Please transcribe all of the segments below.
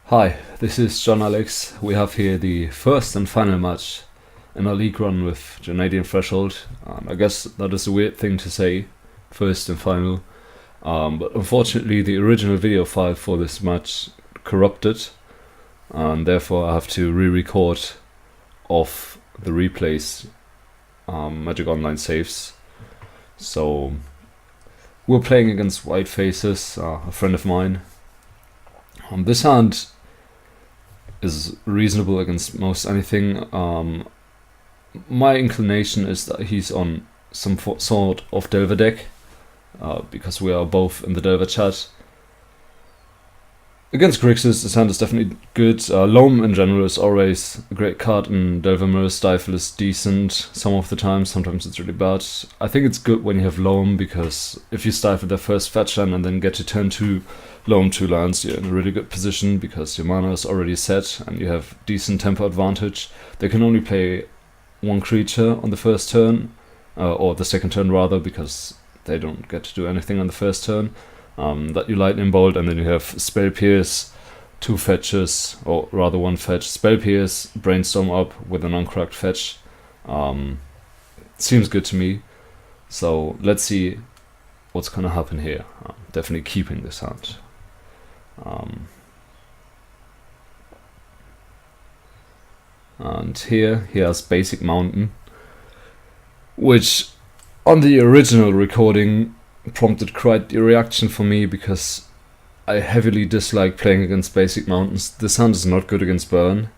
Hi, this is John Alex. We have here the first and final match in our league run with Jonadian Threshold. I guess that is a weird thing to say, first and final. But unfortunately the original video file for this match corrupted, and therefore I have to re-record off the replays Magic Online saves. So we're playing against White Faces, a friend of mine. This hand is reasonable against most anything. My inclination is that he's on some sort of Delver deck, because we are both in the Delver chat. Against Grixis, this hand is definitely good. Loam in general is always a great card, and Delver Mirror Stifle is decent some of the time. Sometimes it's really bad. I think it's good when you have Loam, because if you stifle their first fetch land and then get to turn 2 Loam 2 lands, you're in a really good position because your mana is already set and you have decent tempo advantage. They can only play one creature on the first turn, or the second turn rather, because they don't get to do anything on the first turn. That you Lightning Bolt, and then you have Spell Pierce, 2 fetches, or rather 1 fetch, Spell Pierce, Brainstorm up with an uncracked fetch. Seems good to me. So let's see what's gonna happen here. Definitely keeping this hand. And here he has Basic Mountain, which on the original recording prompted quite the reaction for me, because I heavily dislike playing against Basic Mountains. This hand is not good against Burn.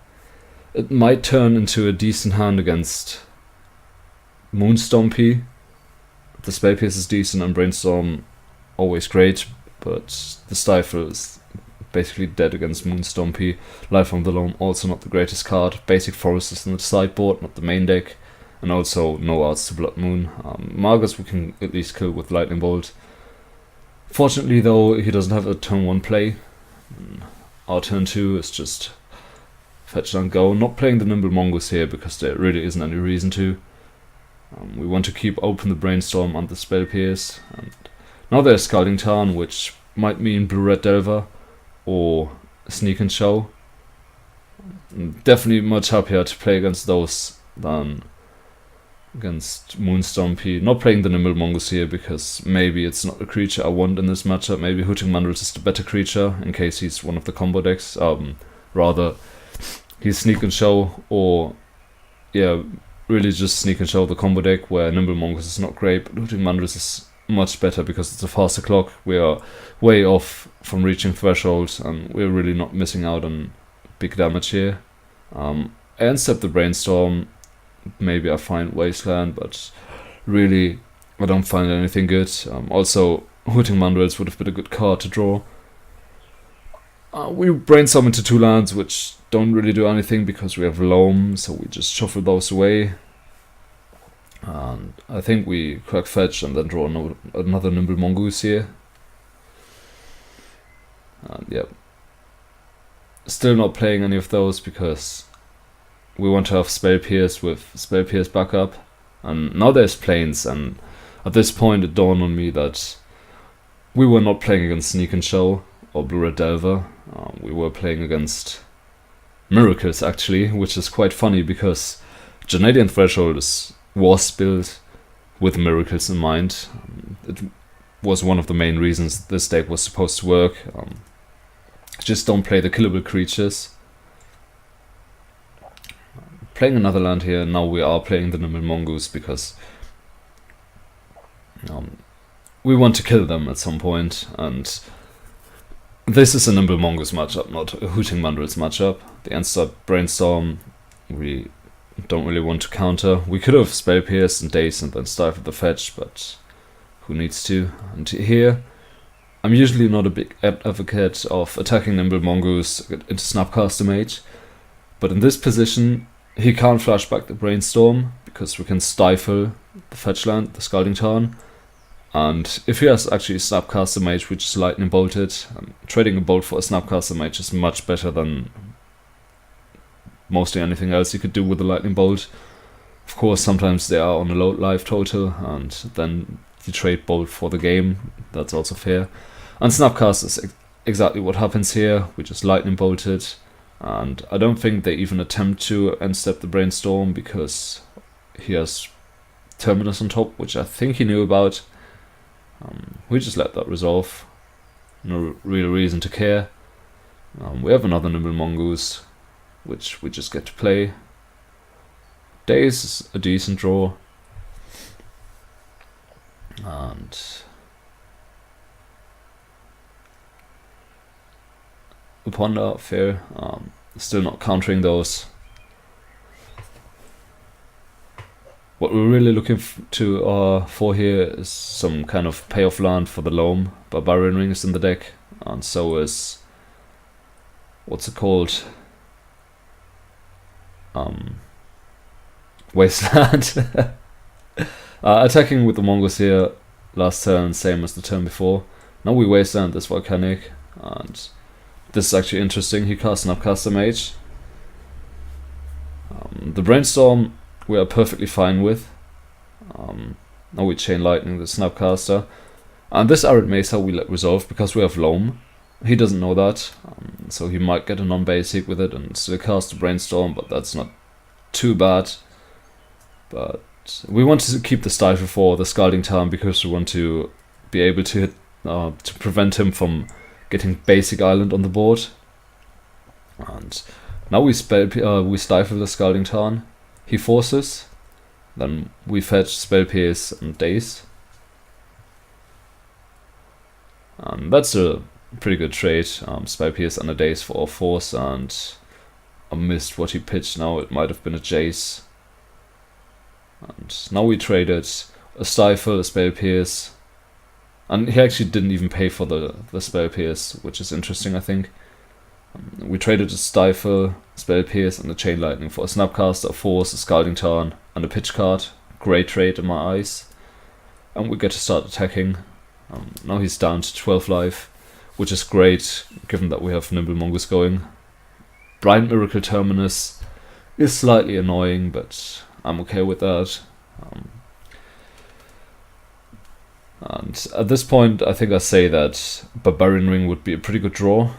It might turn into a decent hand against Moonstompy. The Spell Pierce is decent and Brainstorm always great, but the Stifle is basically dead against Moonstompy. Life from the Loam also not the greatest card. Basic Forest is in the sideboard, not the main deck. And also no arts to Blood Moon. Margus we can at least kill with Lightning Bolt. Fortunately though, he doesn't have a turn 1 play. Our turn 2 is just fetch and go. Not playing the Nimble Mongoose here because there really isn't any reason to. We want to keep open the Brainstorm and the Spell Pierce. And now there's Scalding Tarn, which might mean Blue-Red Delver or Sneak and Show. I'm definitely much happier to play against those than against Moonstompy. Not playing the Nimble Mongoose here because maybe it's not a creature I want in this matchup. Maybe Hooting Mandrills is the better creature in case he's one of the combo decks. Rather, he's Sneak and Show, or yeah, really just Sneak and Show the combo deck where Nimble Mongoose is not great, but Hooting Mandrills is much better because it's a faster clock. We are way off from reaching thresholds and we're really not missing out on big damage here. I unstep the Brainstorm. Maybe I find Wasteland, but really I don't find anything good. Also, Hooting Mandrills would have been a good card to draw. We Brainstorm into 2 lands, which don't really do anything because we have Loam, so we just shuffle those away. And I think we crack fetch and then draw another Nimble Mongoose here. And yeah, still not playing any of those because we want to have Spell Pierce with Spell Pierce backup. And now there's Plains, and at this point it dawned on me that we were not playing against Sneak and Show or Blue-Red Delver. We were playing against Miracles actually, which is quite funny because Jonadian Threshold was built with Miracles in mind. It was one of the main reasons this deck was supposed to work. Just don't play the killable creatures. Playing another land here, now we are playing the Nimble Mongoose because we want to kill them at some point, and this is a Nimble Mongoose matchup, not a Hooting Mandrills matchup. The answer Brainstorm we don't really want to counter. We could have Spell Pierce and Daze and then Stifle the fetch, but who needs to? And here, I'm usually not a big advocate of attacking Nimble Mongoose into Snapcaster Mage, but in this position he can't flash back the Brainstorm because we can stifle the fetch land, the Scalding Tarn. And if he has actually Snapcaster Mage, which is Lightning Bolted, trading a bolt for a Snapcaster Mage is much better than mostly anything else you could do with a Lightning Bolt. Of course, sometimes they are on a low life total, and then you trade bolt for the game. That's also fair. And Snapcast is exactly what happens here. We just lightning bolt it, and I don't think they even attempt to end step the brainstorm because he has Terminus on top, which I think he knew about. We just let that resolve. No real reason to care. We have another Nimble Mongoose, which we just get to play. Days is a decent draw. And a Ponder, fair. Still not countering those. What we're really looking for here is some kind of payoff land for the Loam. Barbarian Ring is in the deck, and so is, what's it called? Wasteland. Attacking with the Mongoose here last turn, same as the turn before. Now we Wasteland this Volcanic, and this is actually interesting. He casts an Upcaster Mage. The Brainstorm we are perfectly fine with. Now we Chain Lightning the Snapcaster. And this Arid Mesa we let resolve because we have Loam. He doesn't know that, so he might get a non-basic with it and still cast a Brainstorm, but that's not too bad. But we want to keep the Stifle for the Scalding Tarn because we want to be able to hit, to prevent him from getting basic island on the board. And now we Stifle the Scalding Tarn. He forces, then we fetch Spell Pierce and Daze. And that's a pretty good trade. Spell Pierce and a Daze for our force, and I missed what he pitched now. It might have been a Jace. And now we traded a Stifle, a Spell Pierce, and he actually didn't even pay for the Spell Pierce, which is interesting, I think. We traded a Stifle, Spell Pierce, and a Chain Lightning for a Snapcaster, a Force, a Scalding Tarn, and a Pitch card. Great trade in my eyes. And we get to start attacking. Now he's down to 12 life, which is great, given that we have Nimble Mongoose going. Bright Miracle Terminus is slightly annoying, but I'm okay with that. And at this point, I think I say that Barbarian Ring would be a pretty good draw.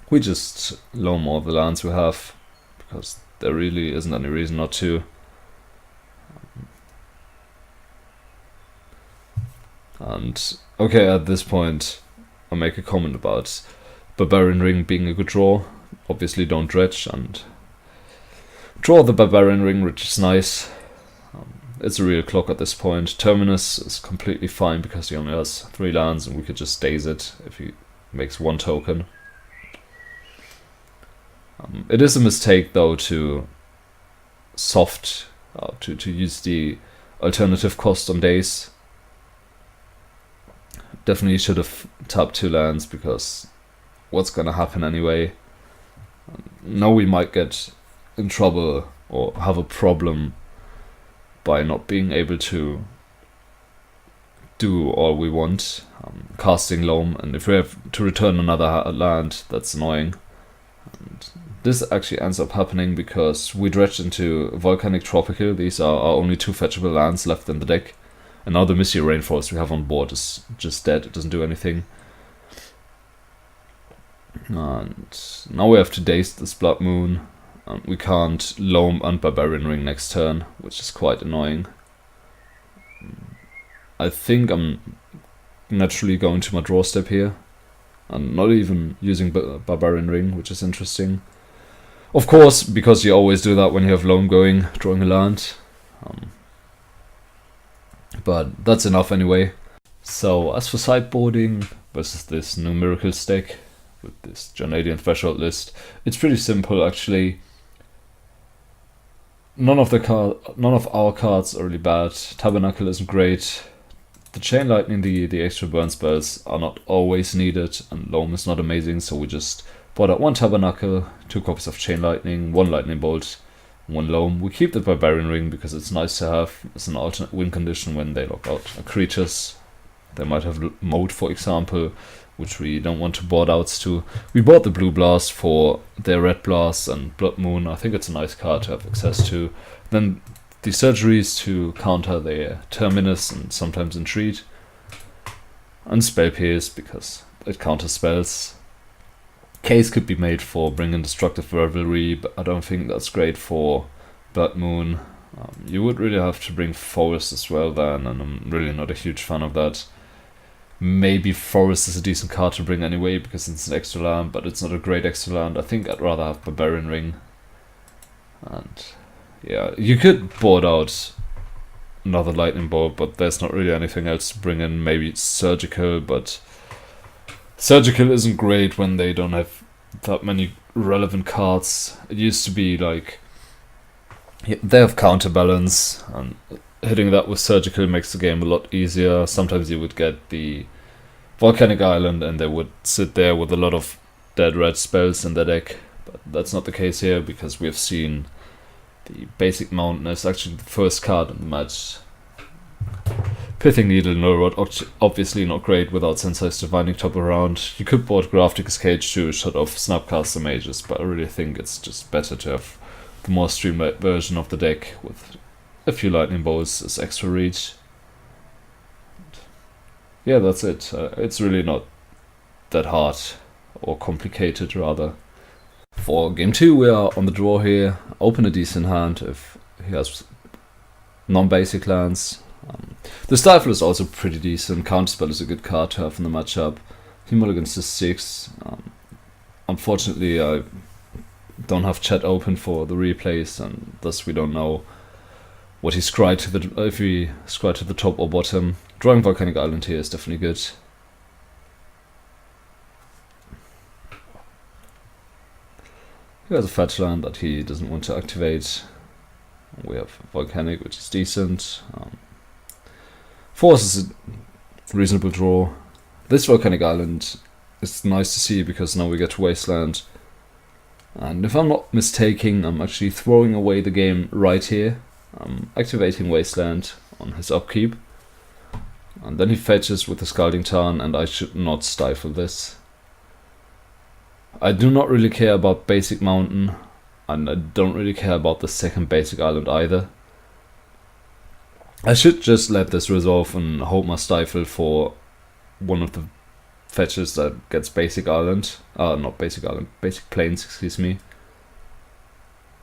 We just loam all the lands we have, because there really isn't any reason not to. And okay, at this point, I'll make a comment about Barbarian Ring being a good draw. Obviously don't dredge and draw the Barbarian Ring, which is nice. It's a real clock at this point. Terminus is completely fine because he only has 3 lands and we could just daze it if he makes 1 token. It is a mistake though to soft, to use the alternative cost on daze. Definitely should have tapped 2 lands because what's gonna happen anyway? Now we might get in trouble or have a problem by not being able to do all we want, casting Loam, and if we have to return another land, that's annoying. And this actually ends up happening because we dredged into Volcanic Tropical. These are our only 2 fetchable lands left in the deck. And now the Misty Rainforest we have on board is just dead, it doesn't do anything. And now we have to daze this Blood Moon. And we can't Loam and Barbarian Ring next turn, which is quite annoying. I think I'm naturally going to my draw step here. And not even using Barbarian Ring, which is interesting. Of course, because you always do that when you have Loam going, drawing a land. But that's enough anyway. So as for sideboarding versus this new Miracles deck with this Jonadian threshold list, it's pretty simple actually. None of our cards are really bad. Tabernacle isn't great. The Chain Lightning, the extra burn spells are not always needed, and Loam is not amazing, so we just bought out 1 Tabernacle, 2 copies of Chain Lightning, 1 Lightning Bolt, 1 Loam. We keep the Barbarian Ring because it's nice to have as an alternate win condition when they lock out creatures. They might have mode, for example, which we don't want to board outs to. We bought the Blue Blast for their Red Blast and Blood Moon. I think it's a nice card to have access to. Then the Surgeries to counter their Terminus and sometimes Entreat. And Spell Pierce, because it counters spells. Case could be made for bringing Destructive Revelry, but I don't think that's great for Blood Moon. You would really have to bring Forest as well then, and I'm really not a huge fan of that. Maybe Forest is a decent card to bring anyway, because it's an extra land, but it's not a great extra land. I think I'd rather have Barbarian Ring. And yeah, you could board out another Lightning Bolt, but there's not really anything else to bring in. Maybe Surgical, but Surgical isn't great when they don't have that many relevant cards. It used to be like, they have Counterbalance, and hitting that with Surgical makes the game a lot easier. Sometimes you would get the Volcanic Island and they would sit there with a lot of dead red spells in their deck, but that's not the case here, because we have seen the Basic Mountain is actually the first card in the match. Pithing Needle, Null Rod, obviously not great without Sensei's Divining Top around. You could board Graftic's Cage to shut off Snapcaster Mages, but I really think it's just better to have the more streamlined version of the deck with a few Lightning Bolts as extra reach. Yeah, that's it. It's really not that hard, or complicated rather. For game 2 we are on the draw here. Open a decent hand if he has non-basic lands. The Stifle is also pretty decent. Counterspell is a good card to have in the matchup. He mulligans to 6. Unfortunately I don't have chat open for the replays, and thus we don't know what he scryed to the, if he scryed to the top or bottom. Drawing Volcanic Island here is definitely good. He has a fetch land that he doesn't want to activate. We have Volcanic, which is decent. Force is a reasonable draw. This Volcanic Island is nice to see, because now we get to Wasteland. And if I'm not mistaken, I'm actually throwing away the game right here. I'm activating Wasteland on his upkeep. And then he fetches with the Scalding Tarn, and I should not stifle this. I do not really care about Basic Mountain, and I don't really care about the second Basic Island either. I should just let this resolve and hold my Stifle for one of the fetches that gets Basic Island. Not Basic Island, Basic Plains, excuse me.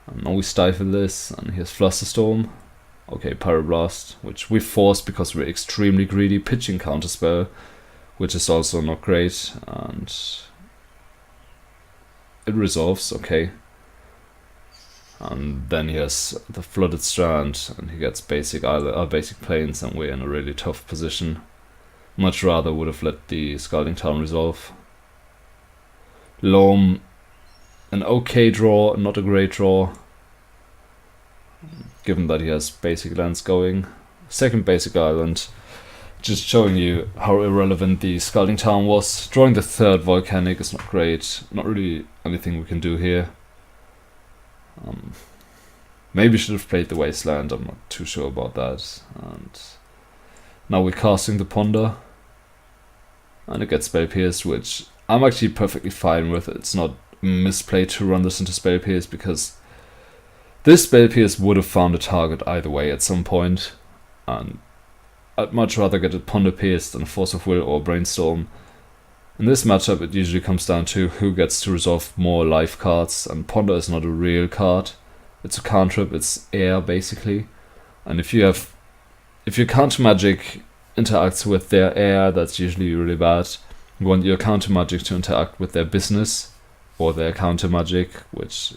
And now we stifle this, and here's Flusterstorm. Okay, Pyroblast, which we forced because we're extremely greedy. Pitching Counterspell, which is also not great, and it resolves, okay. And then he has the Flooded Strand, and he gets Basic Plains, and we're in a really tough position. Much rather would have let the Scalding Tarn resolve. Loam, an okay draw, not a great draw, given that he has basic lands going. Second Basic Island, just showing you how irrelevant the Scalding Tarn was. Drawing the third Volcanic is not great, not really anything we can do here. Maybe should have played the Wasteland, I'm not too sure about that. And now we're casting the Ponder, and it gets Spell Pierce, which I'm actually perfectly fine with. It's not misplay to run this into Spell Pierce, because this Spell Pierce would have found a target either way at some point, and I'd much rather get a Ponder Pierce than a Force of Will or Brainstorm. In this matchup it usually comes down to who gets to resolve more life cards, and Ponder is not a real card. It's a cantrip, it's air basically, and if your counter magic interacts with their air, that's usually really bad. You want your counter magic to interact with their business or their counter magic, which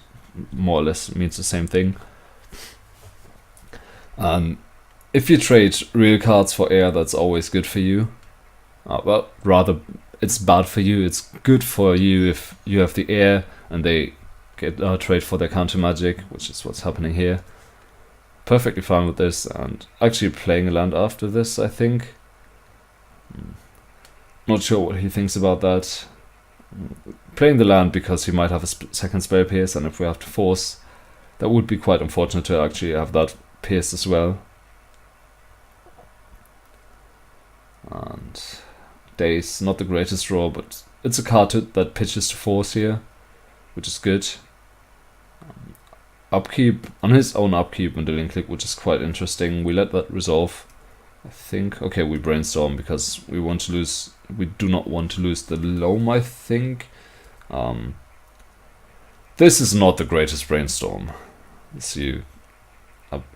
more or less means the same thing. And if you trade real cards for air, that's always good for you. Well, rather, it's bad for you. It's good for you if you have the air and they get trade for their counter magic, which is what's happening here. Perfectly fine with this, and actually playing a land after this, I think. Not sure what he thinks about that. Playing the land because he might have a second Spell Pierce, and if we have to force, that would be quite unfortunate to actually have that pierced as well. And Daze, not the greatest draw, but it's a card that pitches to force here, which is good. Upkeep, on his own upkeep and dealing click, which is quite interesting. We let that resolve. I think. Okay, we brainstorm because we do not want to lose the loam, I think. This is not the greatest brainstorm.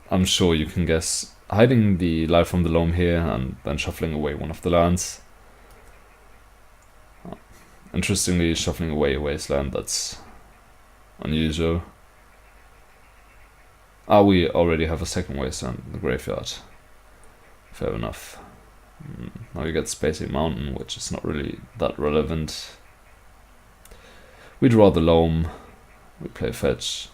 I'm sure you can guess. Hiding the life from the loam here and then shuffling away one of the lands. Interestingly, shuffling away a wasteland, that's unusual. We already have a second wasteland in the graveyard. Fair enough. Now you get Spacing Mountain, which is not really that relevant. We draw the loam. We play fetch.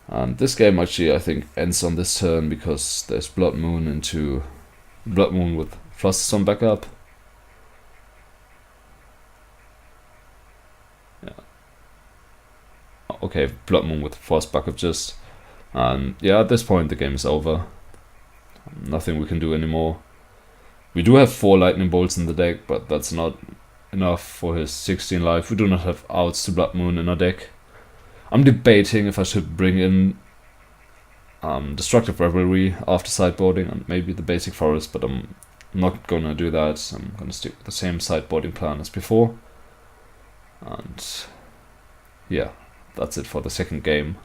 And this game actually, I think, ends on this turn because there's Blood Moon with Flusterstorm backup. Yeah. Okay, Blood Moon with Force backup just. And yeah, at this point the game is over. Nothing we can do anymore. We do have 4 Lightning Bolts in the deck, but that's not enough for his 16 life. We do not have outs to Blood Moon in our deck. I'm debating if I should bring in Destructive Revelry after sideboarding and maybe the basic forest, but I'm not gonna do that. I'm gonna stick with the same sideboarding plan as before. And yeah, that's it for the second game.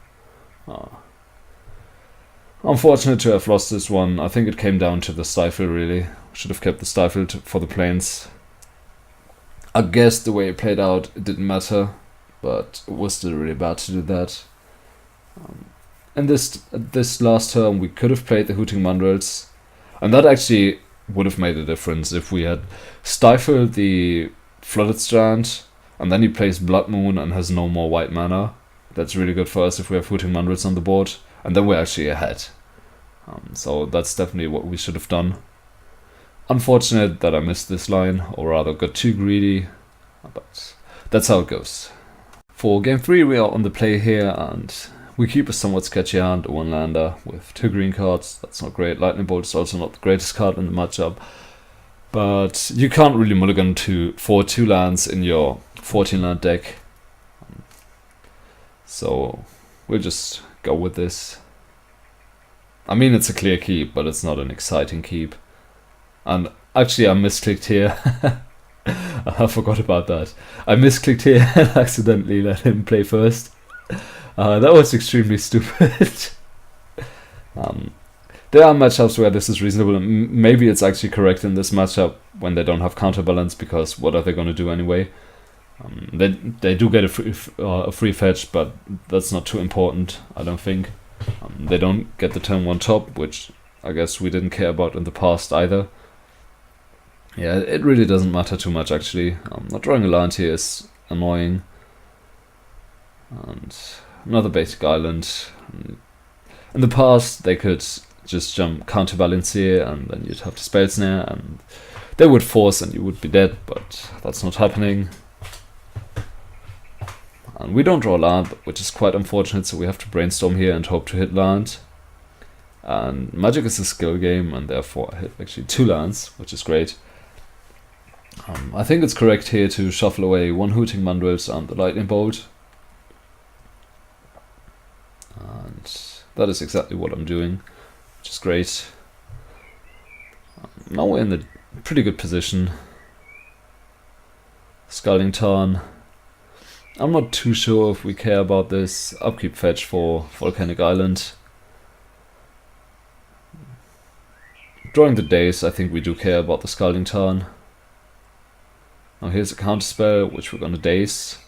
Unfortunate to have lost this one. I think it came down to the Stifle, really. Should have kept the Stifle for the planes. I guess the way it played out, it didn't matter, but it was still really bad to do that. And this last turn, we could have played the Hooting Mandrills, and that actually would have made a difference if we had stifled the Flooded Strand, and then he plays Blood Moon and has no more white mana. That's really good for us if we have Hooting Mandrills on the board, and then we're actually ahead. So that's definitely what we should have done. Unfortunate that I missed this line, or rather got too greedy, but that's how it goes. For game 3 we are on the play here, and we keep a somewhat sketchy hand, a 1-lander with 2 green cards. That's not great. Lightning Bolt is also not the greatest card in the matchup, but you can't really mulligan for 2 lands in your 14-land deck. So we'll just go with this. I mean, it's a clear keep, but it's not an exciting keep. And actually I misclicked here. I forgot about that. I misclicked here and accidentally let him play first. That was extremely stupid. There are matchups where this is reasonable. Maybe it's actually correct in this matchup when they don't have counterbalance, because what are they going to do anyway? They do get a free fetch, but that's not too important, I don't think. They don't get the turn 1 top, which I guess we didn't care about in the past either. Yeah, it really doesn't matter too much actually. Not drawing a land here is annoying. And another basic island. In the past they could just jump counterbalance here and then you'd have to Spell Snare and they would force and you would be dead, but that's not happening. And we don't draw land, which is quite unfortunate, so we have to brainstorm here and hope to hit land. And Magic is a skill game, and therefore I hit actually 2 lands, which is great. I think it's correct here to shuffle away 1 Hooting Mandrills and the Lightning Bolt. And that is exactly what I'm doing, which is great. Now we're in a pretty good position. Scalding Tarn. I'm not too sure if we care about this. Upkeep fetch for Volcanic Island. Drawing the days, I think we do care about the Scalding Tarn. Now here's a counterspell, which we're gonna daze.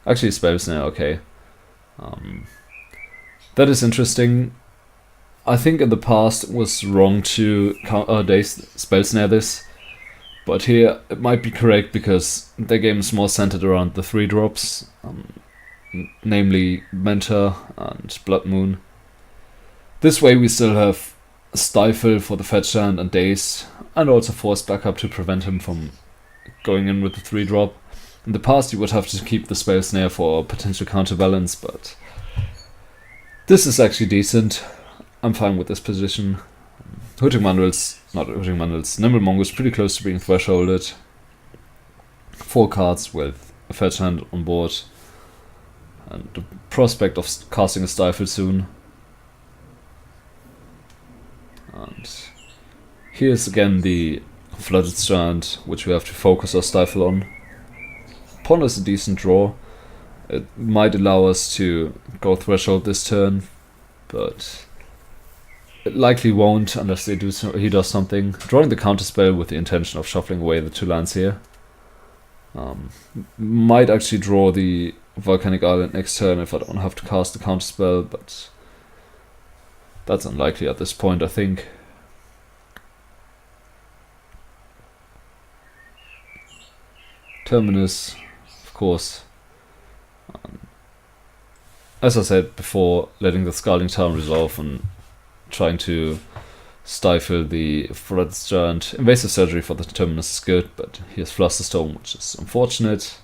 Actually, Spell Snare, okay. That is interesting. I think in the past it was wrong to daze Spell Snare this. But here it might be correct because the game is more centered around the 3 drops, namely Mentor and Blood Moon. This way we still have Stifle for the fetch land and Daze, and also Force backup to prevent him from going in with the 3 drop. In the past you would have to keep the Spell Snare for potential counterbalance, but this is actually decent. I'm fine with this position. Nimble Mongoose pretty close to being thresholded. 4 cards with a fetch hand on board, and the prospect of casting a Stifle soon. And here's again the Flooded Strand, which we have to focus or stifle on. Pawn is a decent draw. It might allow us to go Threshold this turn, but it likely won't unless he does something. Drawing the counterspell with the intention of shuffling away the 2 lands here. Might actually draw the Volcanic Island next turn if I don't have to cast the counterspell, but that's unlikely at this point, I think. Terminus, of course. As I said before, letting the Scalding Tarn resolve and trying to stifle the Flooded Strand. Invasive Surgery for the Terminus is good, but here's Flusterstone, which is unfortunate.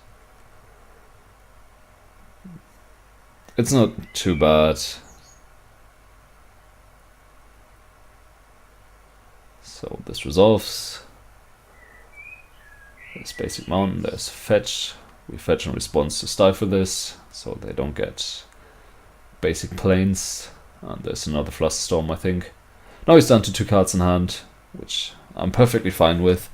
It's not too bad. So this resolves. There's Basic Mountain, there's Fetch. We fetch in response to stifle this, so they don't get Basic Plains. And there's another Flusterstorm, I think. Now he's down to 2 cards in hand, which I'm perfectly fine with.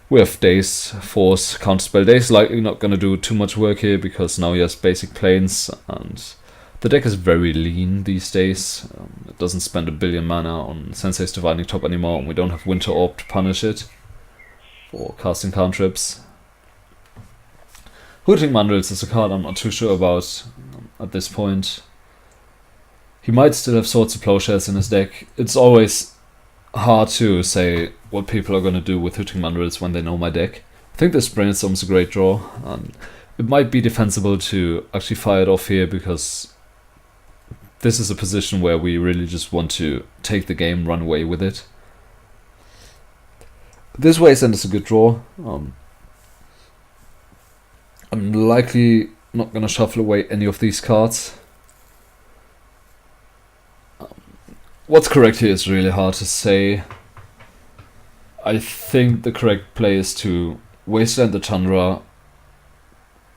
We have Daze, Force, Counterspell. Daze likely not going to do too much work here because now he has Basic Plains, and the deck is very lean these days. It doesn't spend a billion mana on Sensei's Dividing Top anymore, and we don't have Winter Orb to punish it for casting cantrips. Hooting Mandrills is a card I'm not too sure about at this point. He might still have Swords of Plowshares in his deck. It's always hard to say what people are going to do with Hooting Mandrills when they know my deck. I think this Brainstorm is a great draw, and it might be defensible to actually fire it off here because this is a position where we really just want to take the game, run away with it. This Wasteland is a good draw. I'm likely not going to shuffle away any of these cards. What's correct here is really hard to say. I think the correct play is to Wasteland the Chandra,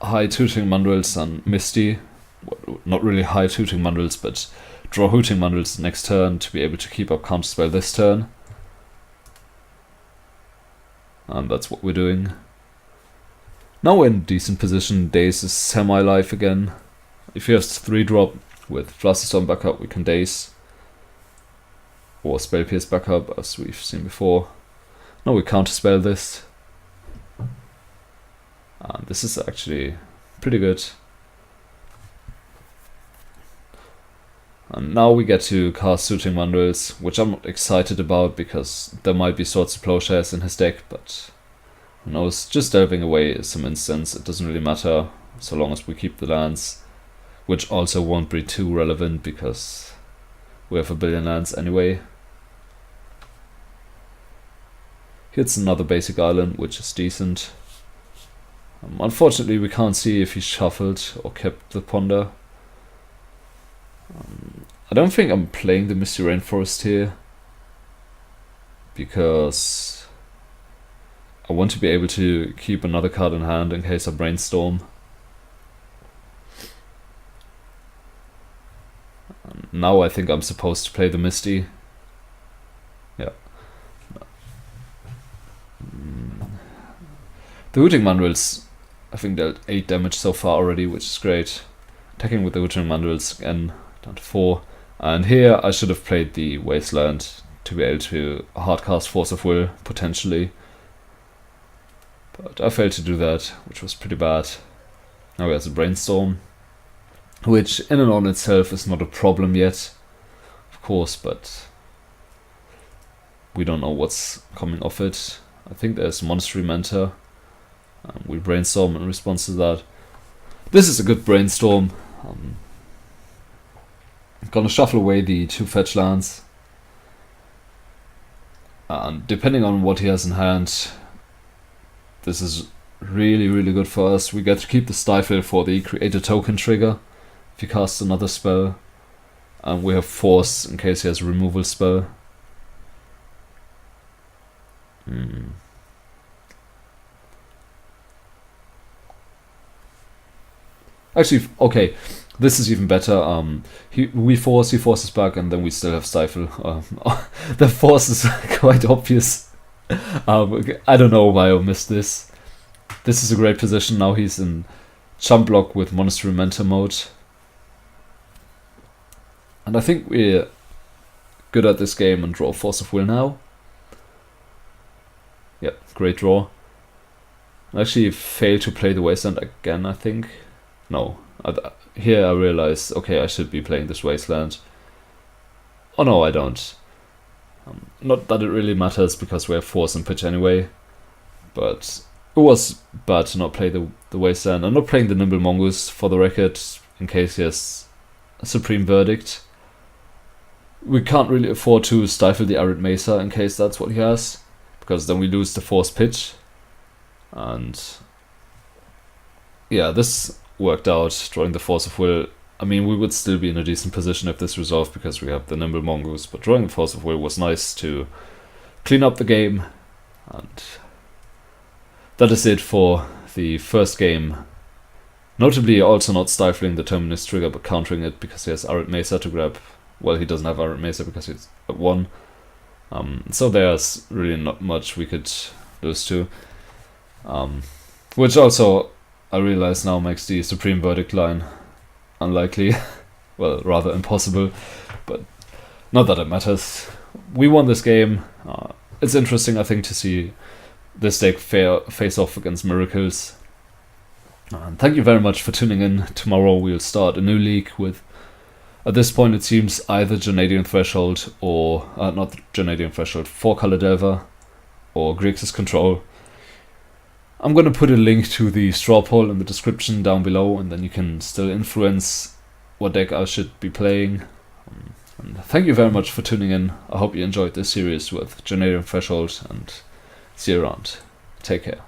high Hooting Mandrills and Misty. Well, not really high Hooting Mandrills, but draw Hooting Mandrills next turn to be able to keep up Counterspell this turn. And that's what we're doing. Now we're in a decent position. Daze is semi-life again. If he has 3-drop with Flusterstorm backup, we can Daze. Or Spell Pierce backup, as we've seen before. Now we counterspell this. And this is actually pretty good. And now we get to cast Hooting Mandrills, which I'm not excited about because there might be Swords of Plowshares in his deck, but who knows, just delving away some instants, it doesn't really matter so long as we keep the lands, which also won't be too relevant because we have a billion lands anyway. Here's another Basic Island, which is decent. Unfortunately, we can't see if he shuffled or kept the Ponder. I don't think I'm playing the Misty Rainforest here because I want to be able to keep another card in hand in case I Brainstorm. Now I think I'm supposed to play the Misty. Yeah. The Hooting Mandrills, I think dealt 8 damage so far already, which is great. Attacking with the Hooting Mandrills again, down to 4. And here I should have played the Wasteland to be able to hardcast Force of Will, potentially. But I failed to do that, which was pretty bad. Now he has a Brainstorm, which in and on itself is not a problem yet, of course, but we don't know what's coming off it. I think there's Monastery Mentor. We Brainstorm in response to that. This is a good Brainstorm. I'm gonna shuffle away the 2 fetch lands. And depending on what he has in hand, this is really, really good for us. We get to keep the Stifle for the Create a Token trigger if he casts another spell. And we have Force in case he has a removal spell. Actually, okay, This is even better. We force, he forces back, and then we still have Stifle. The force is quite obvious. I don't know why I missed this. This is a great position. Now he's in jump block with Monastery Mentor mode. And I think we're good at this game and draw Force of Will now. Yep, great draw. I actually failed to play the Wasteland again, I think. No. Here I realize, okay, I should be playing this Wasteland. Oh no, I don't. Not that it really matters, because we have Force and Pitch anyway. But it was bad to not play the Wasteland. I'm not playing the Nimble Mongoose, for the record, in case he has a Supreme Verdict. We can't really afford to stifle the Arid Mesa in case that's what he has, because then we lose the Force Pitch. And yeah, this worked out, drawing the Force of Will. I mean, we would still be in a decent position if this resolved, because we have the Nimble Mongoose, but drawing the Force of Will was nice to clean up the game. And that is it for the first game. Notably also not stifling the Terminus trigger, but countering it because he has Arid Mesa to grab. Well, he doesn't have Arid Mesa because it's at 1. So there's really not much we could lose to. Which also, I realize now, makes the Supreme Verdict line unlikely. Well, rather impossible. But not that it matters. We won this game. It's interesting, I think, to see this deck face off against Miracles. And thank you very much for tuning in. Tomorrow we'll start a new league with, at this point it seems, either Jonadian Threshold or, not Jonadian Threshold, 4-color Delver or Grixis Control. I'm going to put a link to the straw poll in the description down below, and then you can still influence what deck I should be playing. And thank you very much for tuning in. I hope you enjoyed this series with Jonadian Threshold, and see you around. Take care.